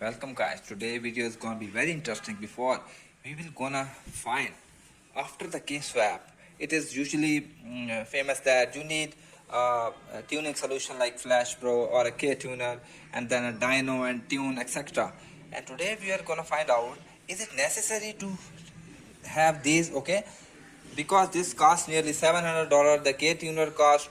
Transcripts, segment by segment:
Welcome guys. Today video is gonna be very interesting. Before we will gonna find after the K swap, it is usually famous that you need a tuning solution like Flashpro or a Ktuner and then a dyno and tune etc. And today we are gonna find out, is it necessary to have these? Okay, because this costs nearly $700. The Ktuner cost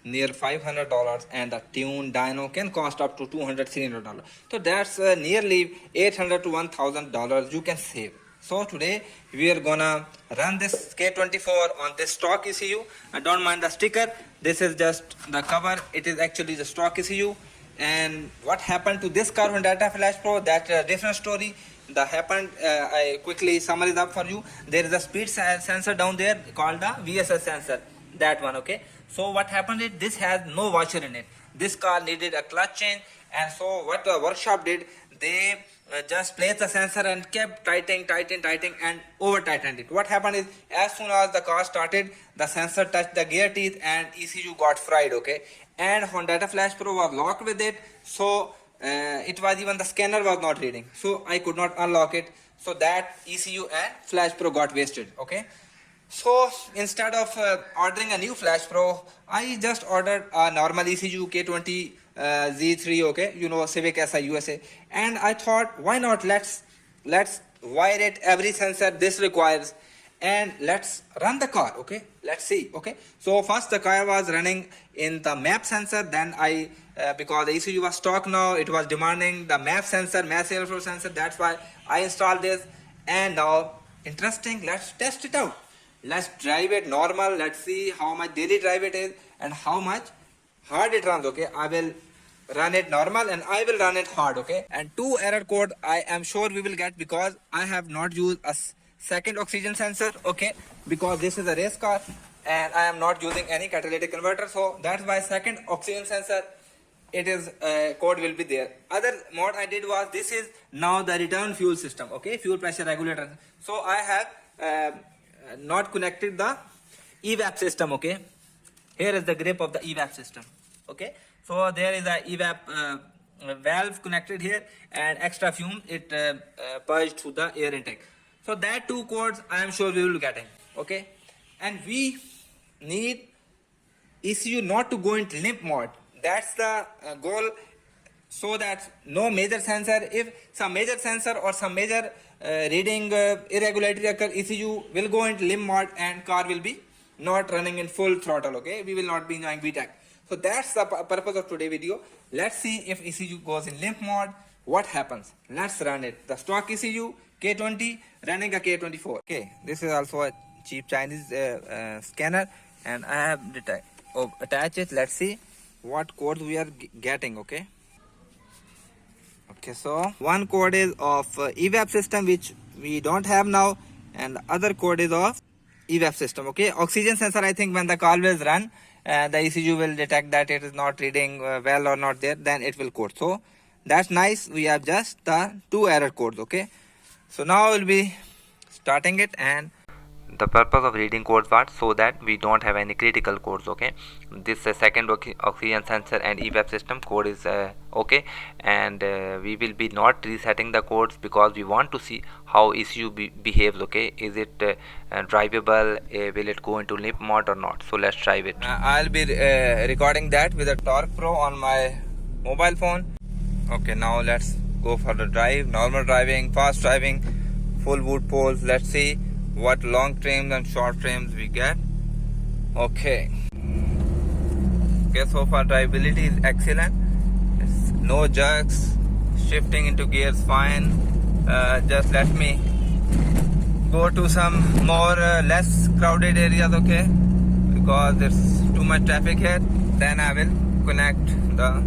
near $500 and the tune dyno can cost up to $200-$300. So that's nearly $800 to $1,000 you can save. So today we are gonna run this K24 on this stock ECU. I don't mind the sticker, this is just the cover, it is actually the stock ECU. And what happened to this carbon data Flashpro, that's a different story. That happened, I quickly summarize up for you. There is a speed sensor down there called the VSS sensor, that one. Okay, so what happened is this has no washer in it. This car needed a clutch change, and so what the workshop did, they just placed the sensor and kept tightening and over tightened it. What happened is, as soon as the car started, the sensor touched the gear teeth and ECU got fried. Okay, and Honda Flashpro was locked with it, so it was even the scanner was not reading, so I could not unlock it. So that ECU and Flashpro got wasted. Okay, so instead of ordering a new Flashpro, I just ordered a normal ECU K20 Z3. Okay, you know, Civic SI USA, and I thought, why not, let's wire it every sensor this requires and let's run the car. Okay, let's see. Okay, so first the car was running in the map sensor, then I because the ECU was stock now, it was demanding the map sensor, mass airflow sensor, that's why I installed this. And now, interesting, let's test it out. Let's drive it normal, let's see how much daily drive it is and how much hard it runs. Okay, I will run it normal and I will run it hard. Okay, and 2 error code I am sure we will get, because I have not used a second oxygen sensor. Okay, because this is a race car and I am not using any catalytic converter, so that's why second oxygen sensor, it is code will be there. Other mod I did was, this is now the return fuel system. Okay, fuel pressure regulator. So I have not connected the evap system. Okay, here is the grip of the evap system. Okay, so there is a evap valve connected here, and extra fume it purged through the air intake. So that 2 codes I am sure we will be getting. Okay, and we need ECU not to go into limp mode. That's the goal, so that no major sensor, if some major sensor or some major reading irregularity occur, ECU will go into limp mode and car will be not running in full throttle. Okay, we will not be enjoying VTEC. So that's the purpose of today's video. Let's see if ECU goes in limp mode, what happens. Let's run it. The stock ECU K20 running a K24. Okay, this is also a cheap Chinese scanner, and I have attached it. Let's see what codes we are getting. Okay, so one code is of evap system, which we don't have now, and the other code is of evap system. Okay, oxygen sensor, I think when the car will run, the ECU will detect that it is not reading well or not there, then it will code. So that's nice, we have just the 2 error codes. Okay, so now we'll be starting it, and the purpose of reading codes was so that we don't have any critical codes. Okay, this second oxygen sensor and evap system code is okay, and we will be not resetting the codes because we want to see how ECU behaves. Okay, is it drivable, will it go into limp mode or not? So let's drive it. I'll be recording that with a Torque Pro on my mobile phone. Okay, now let's go for the drive, normal driving, fast driving, full WOT Pulls. Let's see what long trims and short trims we get. Okay, so far drivability is excellent. It's no jerks, shifting into gears fine. Just let me go to some more less crowded areas. Okay, because there's too much traffic here, then I will connect the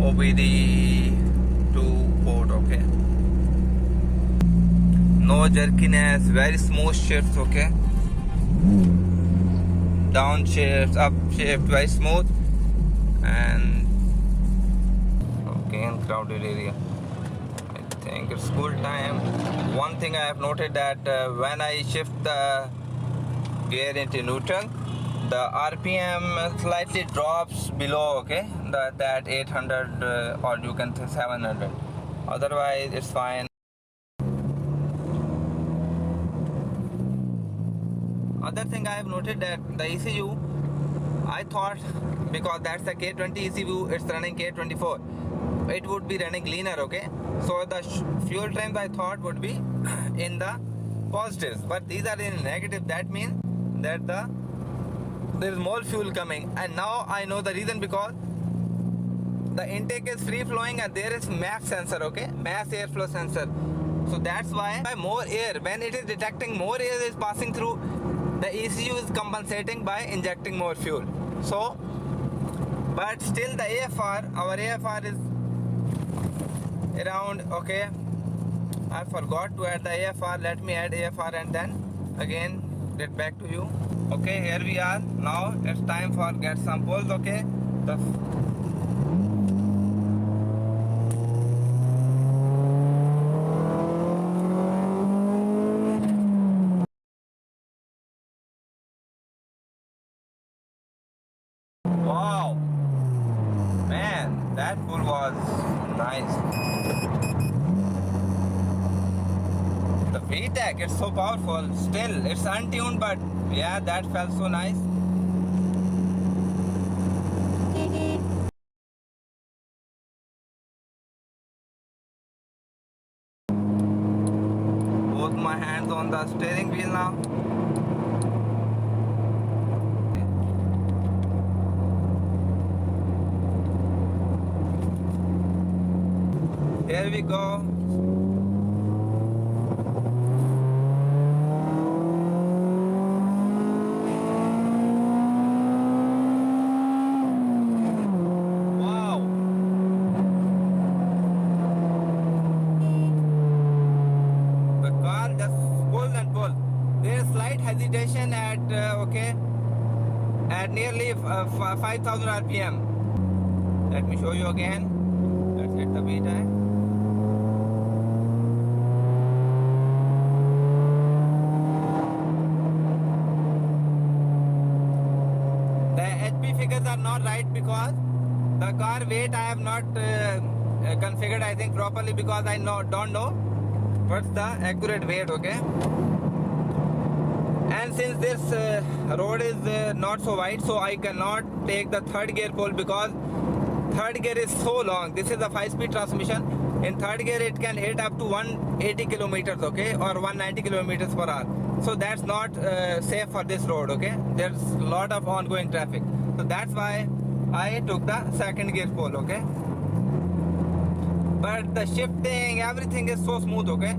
OBD2 port. Okay, no jerkiness, very smooth shifts. Okay, down shifts, up shift, very smooth. And okay, in crowded area, I think it's good time. One thing I have noted that when I shift the gear into neutral, the RPM slightly drops below, okay, that 800 or you can say 700. Otherwise it's fine. Other thing I have noted that the ECU, I thought because that's the K20 ECU, it's running K24, it would be running leaner, okay. So the fuel trends I thought would be in the positives, but these are in negative. That means that there is more fuel coming, and now I know the reason, because the intake is free flowing and there is MAF sensor, okay, mass airflow sensor. So that's why by more air, when it is detecting more air is passing through, the ECU is compensating by injecting more fuel. So, but still the AFR, our AFR is around, okay, I forgot to add the AFR. Let me add AFR and then again get back to you. Okay, here we are. Now it's time for get some pulls, okay. Wow, man, that pull was nice. The VTEC, it's so powerful. Still, it's untuned, but yeah, that felt so nice. Both my hands on the steering wheel now. Here we go. Wow. The car just pulls and pulls. There is slight hesitation at okay, at nearly 5,000 RPM. Let me show you again. Let's hit the beat. Figures are not right because the car weight I have not configured, I think, properly, because I don't know what's the accurate weight, okay. And since this road is not so wide, so I cannot take the third gear pull, because third gear is so long. This is a 5-speed transmission. In third gear it can hit up to 180 kilometers, okay, or 190 kilometers per hour. So that's not safe for this road, okay. There's a lot of ongoing traffic. So that's why I took the second gear pull, okay. But the shifting, everything is so smooth, okay.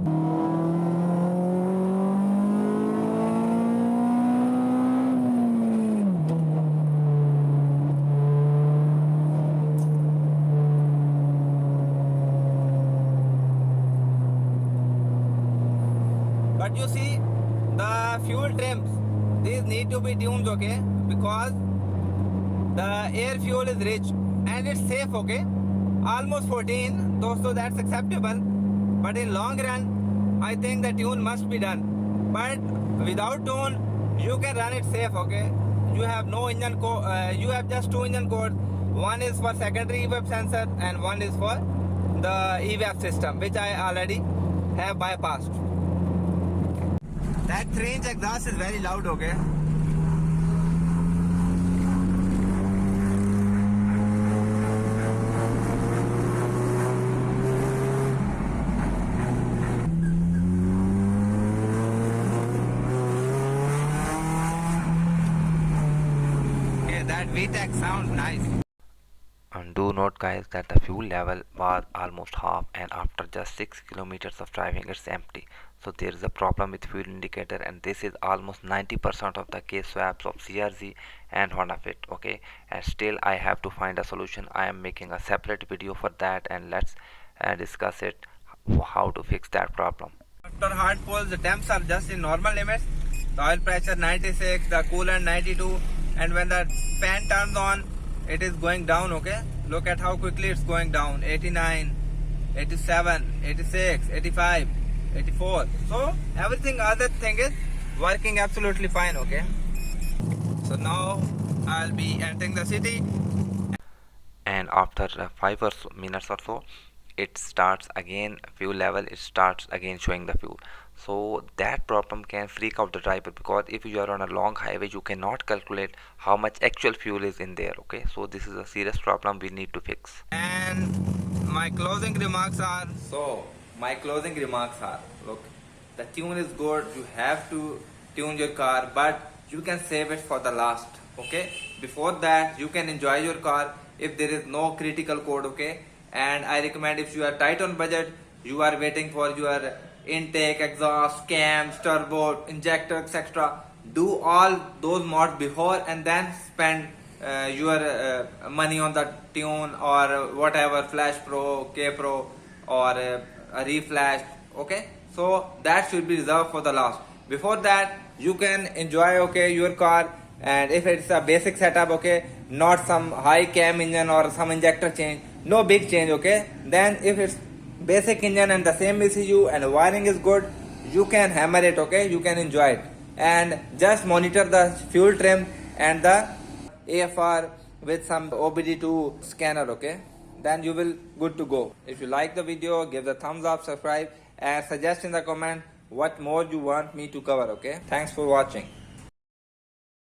But you see, the fuel trims, these need to be tuned, okay, because the air fuel is rich and it's safe, okay. Almost 14, so that's acceptable. But in long run, I think the tune must be done. But without tune, you can run it safe, okay. You have no engine you have just 2 engine codes. One is for secondary EVAP sensor and one is for the EVAP system, which I already have bypassed. That 3-inch exhaust is very loud, okay. That VTEC sounds nice. And do note, guys, that the fuel level was almost half, and after just 6 kilometers of driving it's empty. So there is a problem with fuel indicator, and this is almost 90% of the case swaps of CRZ and Honda Fit, okay. And still I have to find a solution. I am making a separate video for that, and let's discuss it, how to fix that problem. After hard pulls, the temps are just in normal limits. The oil pressure 96, the coolant 92, and when the fan turns on, it is going down, okay. Look at how quickly it's going down. 89, 87, 86, 85, 84. So everything, other thing is working absolutely fine, okay. So now I'll be entering the city. And after 5 minutes or so, it starts again fuel level, it starts again showing the fuel. So that problem can freak out the driver, because if you are on a long highway you cannot calculate how much actual fuel is in there. Okay, so this is a serious problem we need to fix. And my closing remarks are, look, the tune is good, you have to tune your car, but you can save it for the last. Okay, before that you can enjoy your car if there is no critical code. Okay, and I recommend, if you are tight on budget, you are waiting for your intake, exhaust, cams, turbo, injector, etc., do all those mods before and then spend your money on the tune or whatever, Flashpro, Kpro, or a Reflash. Okay, so that should be reserved for the last. Before that you can enjoy, okay, your car. And if it's a basic setup, okay, not some high cam engine or some injector change, no big change, okay, then if it's basic engine and the same ECU and wiring is good, you can hammer it. Okay, you can enjoy it, and just monitor the fuel trim and the AFR with some OBD2 scanner. Okay, then you will good to go. If you like the video, give the thumbs up, subscribe, and suggest in the comment what more you want me to cover. Okay, thanks for watching.